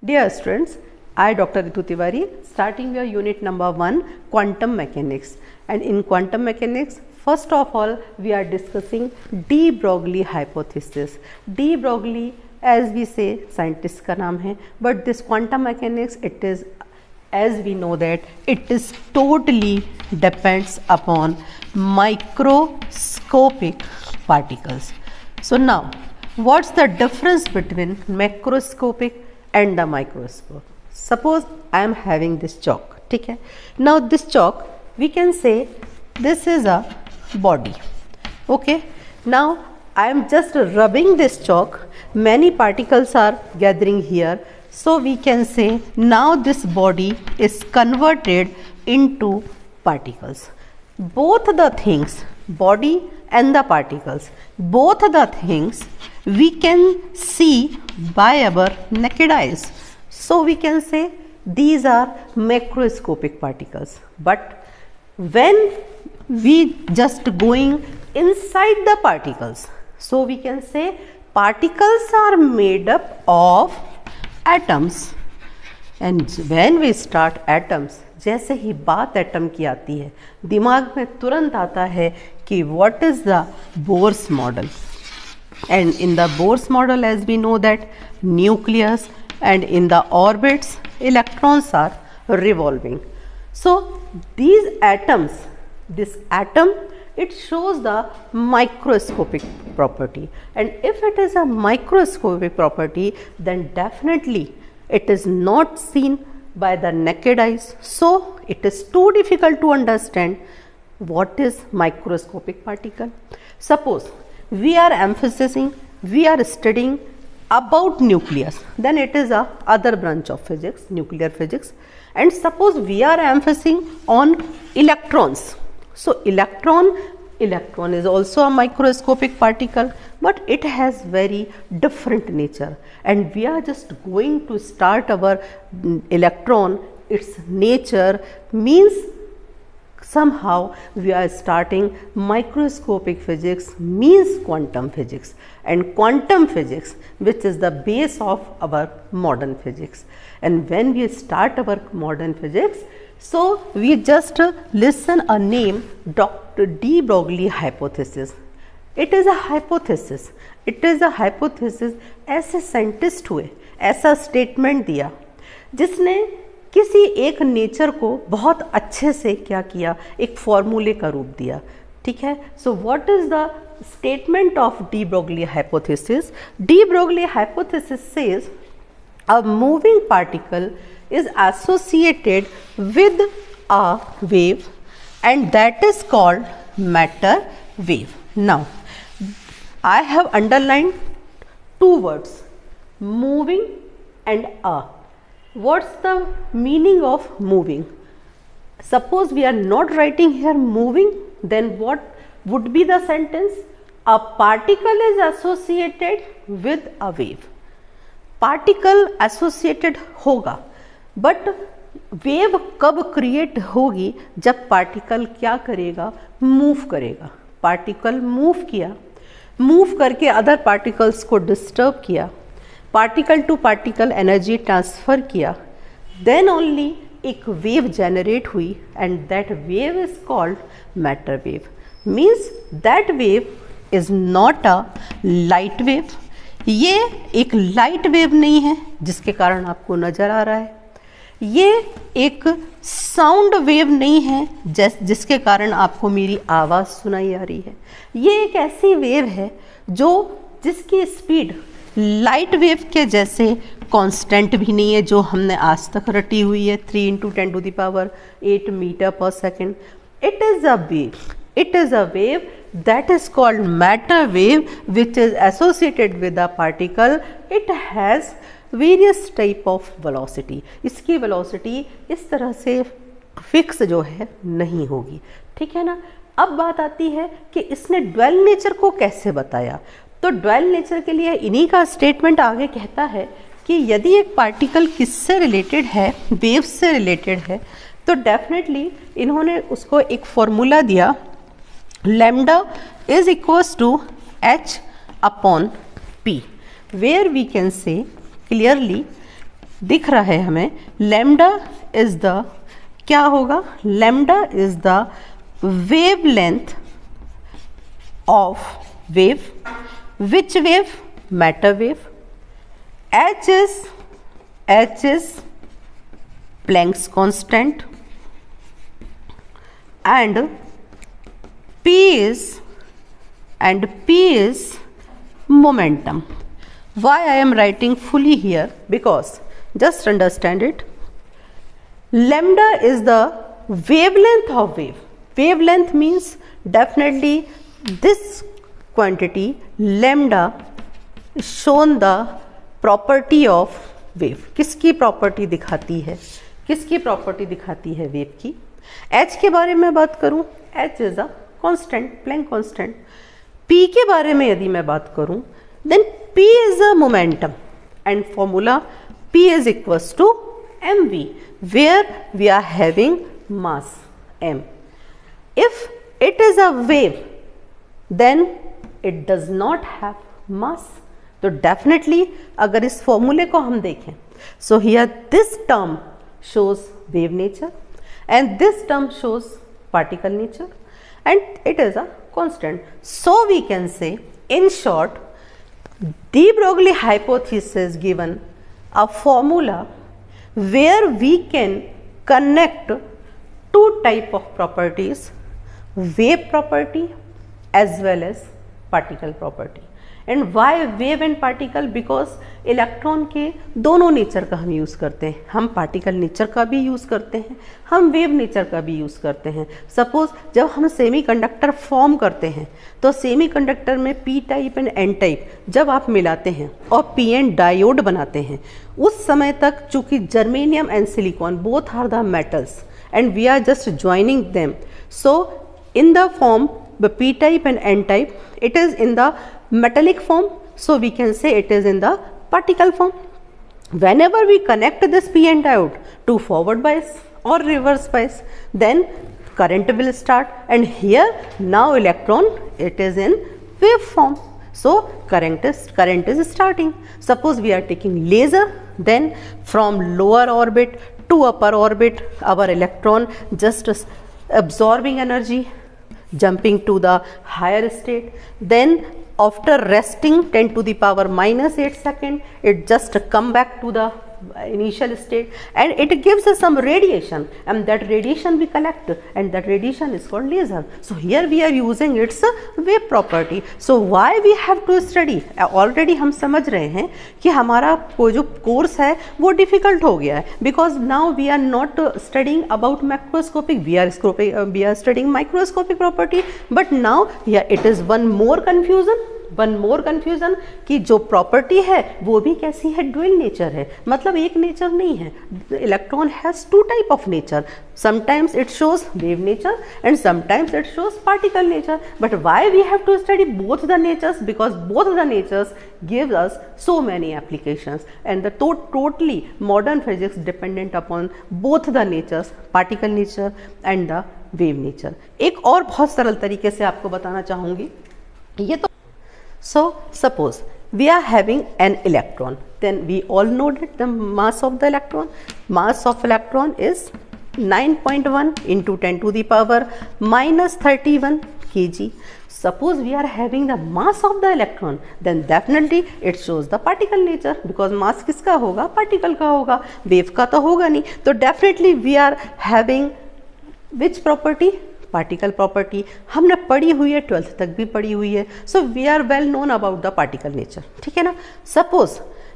Dear students, I Dr. Ritu Tiwari starting your unit number 1 quantum mechanics, and in quantum mechanics first of all we are discussing de Broglie hypothesis. De Broglie as we say scientist का नाम है, but this quantum mechanics it is as we know that it is totally depends upon microscopic particles. So now what's the difference between macroscopic and the microscope? Suppose I am having this chalk, ठीक है. Now this chalk we can say this is a body, okay. Now I am just rubbing this chalk, many particles are gathering here, so we can say now this body is converted into particles. Both the things, body and the particles, both the things we can see by our naked eyes. So we can say these are macroscopic particles. But when we just going inside the particles, so we can say particles are made up of atoms. And when we start atoms, जैसे ही बात atom की आती है दिमाग में तुरंत आता है कि what is the Bohr's model. And in the Bohr's model as we know that nucleus and in the orbits electrons are revolving. So these atoms, this atom it shows the microscopic property, and if it is a microscopic property then definitely it is not seen by the naked eyes, so it is too difficult to understand what is microscopic particle. Suppose we are emphasizing, we are studying about nucleus, then it is a other branch of physics, nuclear physics. And suppose we are emphasizing on electrons, so electron is also a microscopic particle, but it has very different nature, and we are just going to start our electron. Its nature means somehow we are starting microscopic physics means quantum physics, and quantum physics which is the base of our modern physics. And when we start our modern physics, so we just listen a name, Dr. de Broglie hypothesis. It is a hypothesis. It is a hypothesis. ऐसे scientist हुए, ऐसा statement दिया जिसने किसी एक nature को बहुत अच्छे से क्या किया, एक फॉर्मूले का रूप दिया, ठीक है. So what is the statement of de Broglie hypothesis? De Broglie hypothesis says a moving particle is associated with a wave, and that is called matter wave. Now I have underlined two words, moving and a. What's the meaning of moving? Suppose we are not writing here moving, then what would be the sentence? A particle is associated with a wave. Particle associated होगा, but wave कब create होगी? जब particle क्या करेगा, move करेगा. Particle move किया, move करके other particles को डिस्टर्ब किया, particle to particle energy transfer किया, देन ओनली एक वेव जनरेट हुई, and that wave is called matter wave. Means that wave is not a light wave. ये एक लाइट वेव नहीं है जिसके कारण आपको नज़र आ रहा है, ये एक साउंड वेव नहीं है जिसके कारण आपको मेरी आवाज़ सुनाई आ रही है. ये एक ऐसी वेव है जिसकी स्पीड लाइट वेव के जैसे कांस्टेंट भी नहीं है, जो हमने आज तक रटी हुई है 3 × 10⁸ मीटर पर second. It is a wave. It is a wave that is called matter wave, which is associated with a particle. It has various type of velocity. इसकी velocity इस तरह से फिक्स जो है नहीं होगी, ठीक है ना. अब बात आती है कि इसने ड्वेल नेचर को कैसे बताया. तो ड्वेल नेचर के लिए इन्हीं का स्टेटमेंट आगे कहता है कि यदि एक पार्टिकल किससे रिलेटेड है, वेव से रिलेटेड है, तो डेफिनेटली इन्होंने उसको एक फॉर्मूला दिया, lambda is equals to h upon p, where we can say clearly दिख रहा है हमें, लैम्डा इज द, क्या होगा, lambda is the wave length of wave, which wave, matter wave, h is Planck's constant and p is momentum. Why I am writing fully here? Because just understand it, lambda is the wavelength of wave. Wavelength means definitely this quantity lambda shown the property of wave. किसकी property दिखाती है, किसकी property दिखाती है wave की. h के बारे में बात करूं, h is a constant, Planck constant. p के बारे में यदि मैं बात करूं, then p is a momentum and formula p is equals to mv, where we are having mass m. If it is a wave then it does not have mass. तो definitely अगर इस फॉर्मूले को हम देखें, so here this term shows wave nature and this term shows particle nature and it is a constant. So we can say in short, de Broglie hypothesis given a formula where we can connect two type of properties, wave property as well as particle property. And why wave and particle, because electron के दोनों nature का हम use करते हैं. हम particle nature का भी use करते हैं, हम वेव नेचर का भी यूज़ करते हैं. सपोज जब हम सेमीकंडक्टर फॉर्म करते हैं तो सेमीकंडक्टर में P type and N type जब आप मिलाते हैं और पी एन डायोड बनाते हैं, उस समय तक चूँकि germanium and silicon both are the metals and we are just joining them. So in the form p type and n type, it is in the metallic form, so we can say it is in the particle form. Whenever we connect this p-n diode to forward bias or reverse bias, then current will start, and here now electron it is in wave form, so current is starting. Suppose we are taking laser, then from lower orbit to upper orbit our electron just absorbing energy, jumping to the higher state, then after resting 10 to the power minus 8 second, it just come back to the initial state and it gives us some radiation, and that radiation we collect and that radiation is called laser. So here we are using its wave property. So why we have to study? Already हम समझ रहे हैं कि हमारा वो जो course है वो डिफिकल्ट हो गया है, because now we are not studying about macroscopic, we are studying microscopic property, but now yeah, it is one more confusion कि जो प्रॉपर्टी है वो भी कैसी है, ड्यूअल नेचर है, मतलब एक नेचर नहीं है. Electron has two type of nature, sometimes it shows wave nature and sometimes it shows particle nature. But why we have to study both the natures? Because both the natures gives us so many applications and the totally modern physics dependent upon both the natures, particle nature and the wave nature. एक और बहुत सरल तरीके से आपको बताना चाहूँगी. ये तो so suppose we are having an electron, then we all know that the mass of the electron is 9.1 into 10 to the power minus 31 kg. Suppose we are having the mass of the electron, then definitely it shows the particle nature, because mass किसका होगा, particle का होगा, wave का तो होगा नहीं. तो definitely we are having which property? Particle property. हमने पढ़ी हुई है, 12th तक भी पढ़ी हुई है. So we are well known about the particle nature, ठीक है ना. सपोज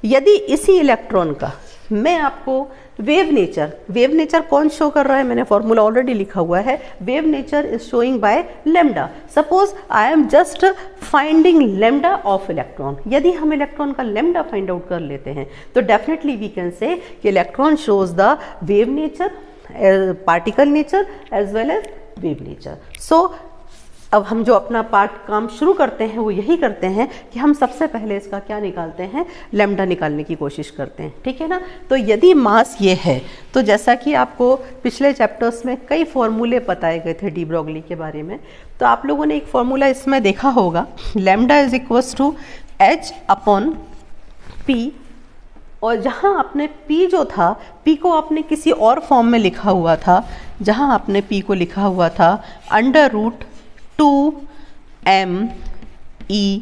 यदि इसी इलेक्ट्रॉन का मैं आपको वेव नेचर कौन शो कर रहा है, मैंने फॉर्मूला ऑलरेडी लिखा हुआ है. Wave nature is showing by lambda. Suppose I am just finding lambda of electron. यदि हम इलेक्ट्रॉन का लैम्डा फाइंड आउट कर लेते हैं तो definitely we can say that electron shows the wave nature, particle nature as well as wave nature. So अब हम जो अपना काम शुरू करते हैं वो यही करते हैं कि हम सबसे पहले इसका क्या निकालते हैं, लैम्डा निकालने की कोशिश करते हैं, ठीक है ना. तो यदि मास ये है तो जैसा कि आपको पिछले चैप्टर्स में कई फॉर्मूले बताए गए थे डी ब्रोगली के बारे में, तो आप लोगों ने एक फॉर्मूला इसमें देखा होगा, lambda is equals to h upon p और जहाँ आपने P जो था, P को आपने किसी और फॉर्म में लिखा हुआ था, जहाँ आपने P को लिखा हुआ था √2mE,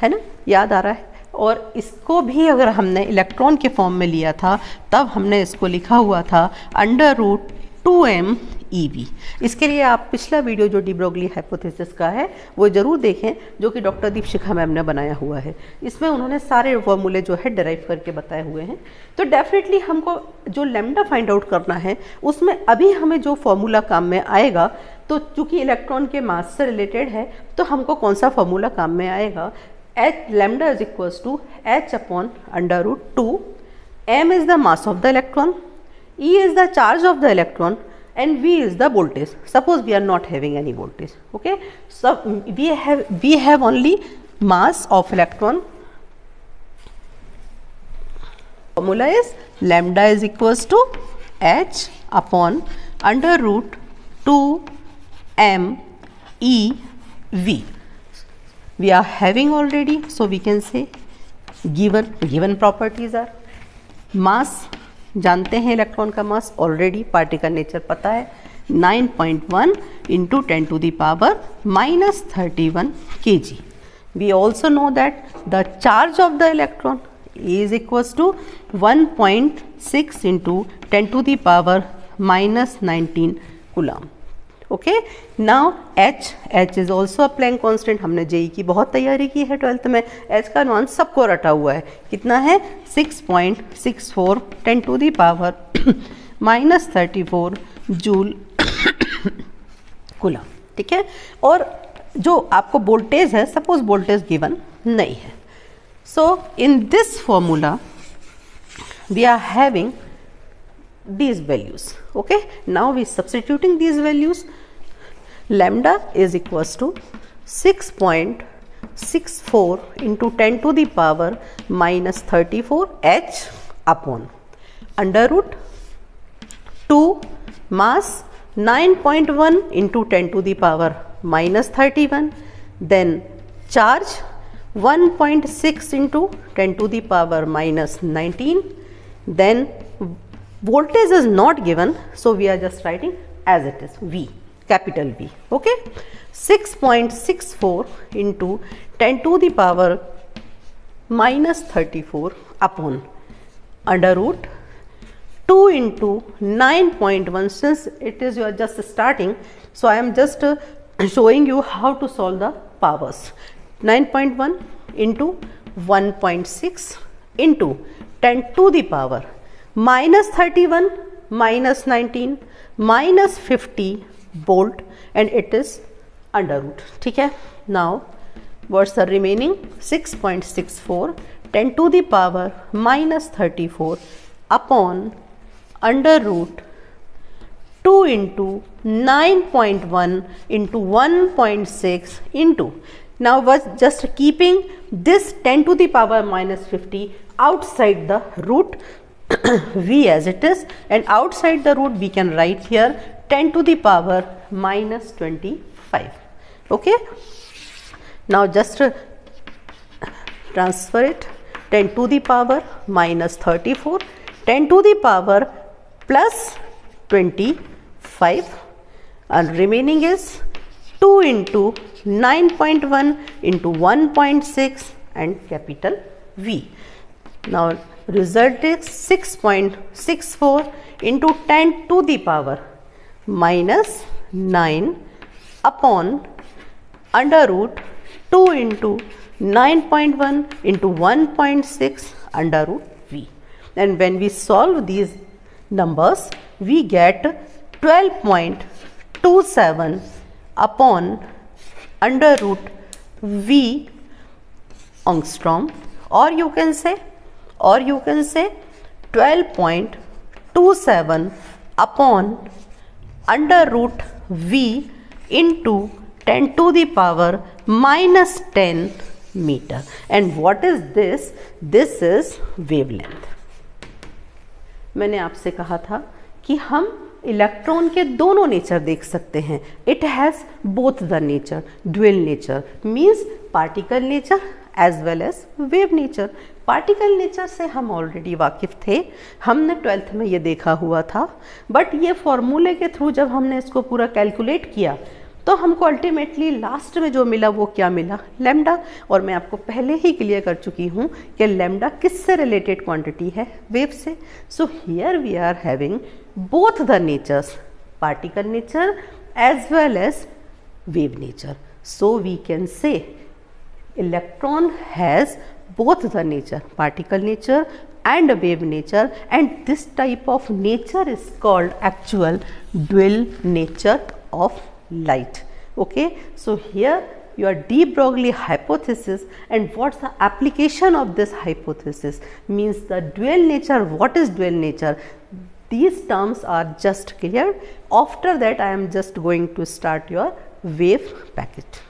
है ना, याद आ रहा है। और इसको भी अगर हमने इलेक्ट्रॉन के फॉर्म में लिया था तब हमने इसको लिखा हुआ था √2mEV। इसके लिए आप पिछला वीडियो जो डी ब्रोगली हाइपोथेसिस का है वो ज़रूर देखें, जो कि डॉक्टर दीपशिखा मैम ने बनाया हुआ है। इसमें उन्होंने सारे फॉर्मूले जो है डिराइव करके बताए हुए हैं। तो डेफिनेटली हमको जो लैम्डा फाइंड आउट करना है उसमें अभी हमें जो फॉर्मूला काम में आएगा, तो चूँकि इलेक्ट्रॉन के मास से रिलेटेड है तो हमको कौन सा फॉर्मूला काम में आएगा, lambda is equals to h upon √2, m is the mass of the electron, E is the charge of the electron, and V is the voltage. Suppose we are not having any voltage, okay, so we have only mass of electron. Formula is lambda is equals to h upon √2mEV. We are having already, so we can say given properties are mass, जानते हैं electron का मास already, particle nature पता है, 9.1 into 10 to the power -31 kg. We also know that the charge of the electron is equals to 1.6 into 10 to the power -19 coulomb. Okay, now H is also a Planck constant. हमने JEE की बहुत तैयारी की है 12th में, H का मान सबको रटा हुआ है, कितना है 6.64 10 to the power -34 joule coulomb, ठीक है। और जो आपको वोल्टेज है, सपोज वोल्टेज गिवन नहीं है, so in this formula we are having these values, okay, now we substituting these values, lambda is equals to 6.64 into 10 to the power -34 h upon √2 mass 9.1 into 10 to the power -31, then charge 1.6 into 10 to the power -19, then voltage is not given, so we are just writing as it is, V, capital V, okay, 6.64 into 10 to the power -34 upon √2 into 9.1, since it is you are just starting, so I am just showing you how to solve the powers. 9.1 into 1.6 into 10 to the power -31 -19 -50 volt, and it is √, ठीक है। Now what's the remaining, 6.64 10 to the power -34 upon √2 into 9.1 into 1.6 into, now was just keeping this 10 to the power -50 outside the root V as it is, and outside the root we can write here 10 to the power -25, okay. Now just transfer it, 10 to the power -34, 10 to the power +25, and remaining is 2 into 9.1 into 1.6 and capital V. Now result is 6.64 into 10 to the power -9 upon √2 into 9.1 into 1.6 √V. And when we solve these numbers, we get 12.27 upon √V angstrom, or you can say 12.27 upon √V into 10 to the power -10 meter. And what is this? This is wavelength. मैंने आपसे कहा था कि हम electron के दोनों nature देख सकते हैं. It has both the nature, dual nature means particle nature as well as wave nature. Particle nature से हम ऑलरेडी वाकिफ़ थे, हमने 12th में ये देखा हुआ था, बट ये फॉर्मूले के थ्रू जब हमने इसको पूरा कैलकुलेट किया तो हमको अल्टीमेटली लास्ट में जो मिला वो क्या मिला, लैम्डा। और मैं आपको पहले ही क्लियर कर चुकी हूँ कि लैम्डा किससे रिलेटेड क्वांटिटी है, वेव से। So here we are having both the natures, particle nature as well as wave nature. So we can say electron has both the nature, particle nature and wave nature, and this type of nature is called actual dual nature of light. Okay, so here your de Broglie hypothesis, and what's the application of this hypothesis means the dual nature. What is dual nature? These terms are just clear. After that I am just going to start your wave packet.